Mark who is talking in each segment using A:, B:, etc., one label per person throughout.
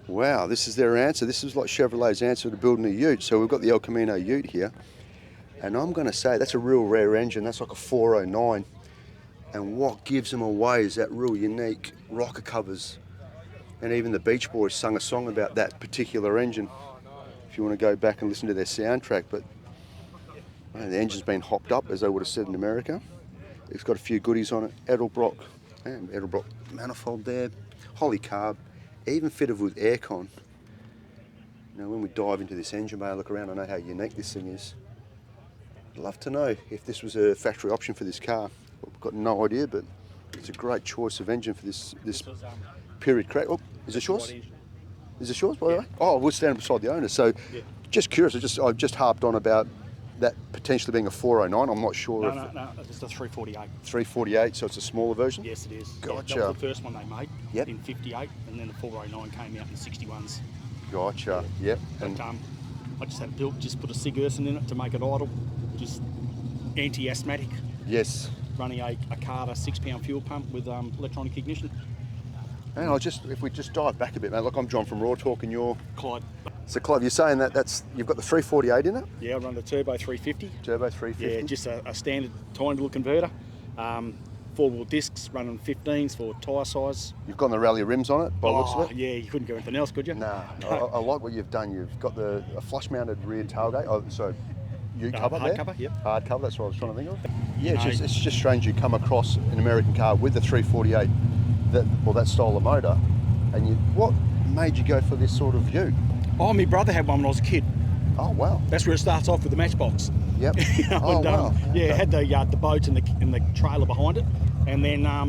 A: Wow, this is their answer. This is like Chevrolet's answer to building a Ute. So we've got the El Camino Ute here. And I'm going to say that's a real rare engine. That's like a 409. And what gives them away is that real unique rocker covers. And even the Beach Boys sung a song about that particular engine, if you want to go back and listen to their soundtrack. But the engine's been hopped up, as they would have said in America. It's got a few goodies on it. Edelbrock manifold there. Holly carb, even fitted with aircon. Now when we dive into this engine bay and look around, I know how unique this thing is. I'd love to know if this was a factory option for this car. I've got no idea, but it's a great choice of engine for this period crack. Oh, is it yours? Is it yours, by the way? Oh, we're standing beside the owner. So, just curious. I've just harped on about that potentially being a 409. I'm not sure.
B: No, it's a 348.
A: 348, so it's a smaller version?
B: Yes, it is.
A: Gotcha.
B: Yeah, that was the first one they made in 58, and then the 409 came out in the 61s.
A: Gotcha, yep.
B: And I just had it built, just put a Sig Urson in it to make it idle, just anti-asthmatic.
A: Yes.
B: Running a Carter 6-pound fuel pump with electronic ignition.
A: And if we just dive back a bit, mate. Look, I'm John from Raw Talk, and you're
B: Clyde.
A: So Clive, you're saying that you've got the 348 in it?
B: Yeah, I run the Turbo 350.
A: Turbo 350?
B: Yeah, just a standard tiny little converter. 4-wheel discs, running 15s for tyre size.
A: You've got the rally rims on it, by the looks of it?
B: Yeah, you couldn't go anything else, could you?
A: No. I like what you've done. You've got a flush-mounted rear tailgate. Oh, so you cover there?
B: Hard cover, yep.
A: Hard cover, that's what I was trying to think of. Yeah, it's just strange you come across an American car with the 348, that style of motor, and what made you go for this sort of Ute?
B: Oh, my brother had one when I was a kid.
A: Oh, wow.
B: That's where it starts off with the Matchbox.
A: Yep. Wow.
B: Yeah, it had the boat and the trailer behind it. And then I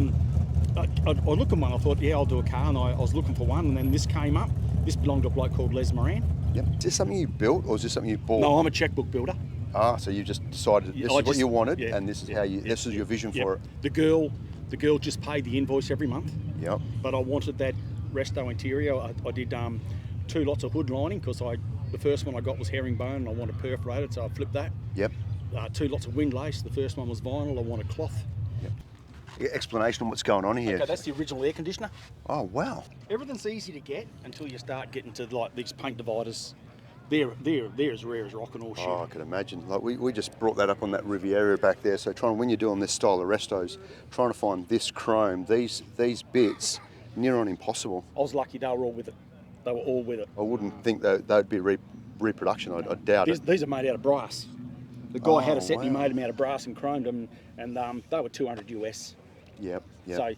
B: looked at one, I thought, yeah, I'll do a car. And I was looking for one, and then this came up. This belonged to a bloke called Les Moran.
A: Yep. Is this something you built, or is this something you bought?
B: No, I'm a checkbook builder.
A: Ah, so you just decided this is what you wanted, and this is this is your vision for it.
B: The girl just paid the invoice every month.
A: Yep.
B: But I wanted that resto interior. I did 2 lots of hood lining, because the first one I got was herringbone and I wanted perforated, so I flipped that.
A: Yep.
B: 2 lots of wind lace. The first one was vinyl. I wanted cloth.
A: Yep. Explanation on what's going on here.
B: Okay, that's the original air conditioner.
A: Oh, wow.
B: Everything's easy to get until you start getting to like these paint dividers. They're as rare as rock and all shit.
A: Oh, I can imagine. Like we just brought that up on that Riviera back there. So when you're doing this style of restos, trying to find this chrome, these bits, near on impossible.
B: I was lucky they were all with it. They were all with it.
A: I wouldn't think they'd be reproduction. I doubt it.
B: These are made out of brass. The guy had a set and he made them out of brass and chromed them, and they were 200 US.
A: Yep.
B: So,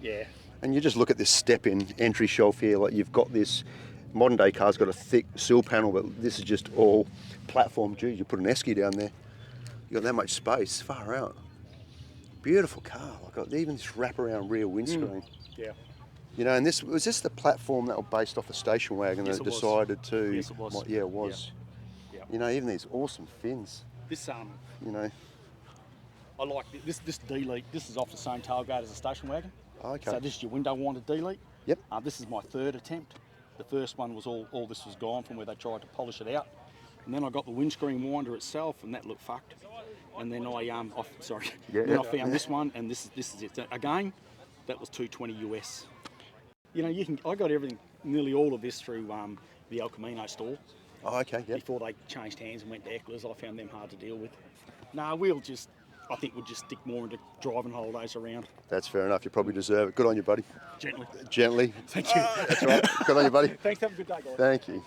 B: yeah.
A: And you just look at this step-in entry shelf here. Like you've got this modern day car's got a thick sill panel, but this is just all platform. Geez, you put an esky down there, you got that much space. Far out. Beautiful car. Like even this wraparound rear windscreen.
B: Yeah.
A: You know, and was this the platform that was based off a station wagon that decided to?
B: Yes, it was.
A: Yeah, it was.
B: Yeah.
A: You know, even these awesome fins.
B: This
A: you know,
B: I like this D-leak. This is off the same tailgate as a station wagon.
A: Okay.
B: So this is your window winder D-leak.
A: Yep.
B: This is my 3rd attempt. The first one was all this was gone from where they tried to polish it out, and then I got the windscreen winder itself, and that looked fucked. And then I found this one, and this is it. Again, that was 220 US. You know, I got everything, nearly all of this through the El Camino store.
A: Oh, okay, yeah.
B: Before they changed hands and went to Eckler's, I found them hard to deal with. No, I think we'll just stick more into driving holidays around.
A: That's fair enough. You probably deserve it. Good on you, buddy.
B: Gently.
A: Gently.
B: Thank you.
A: That's right. Good on you, buddy.
B: Thanks. Have a good day, guys.
A: Thank you.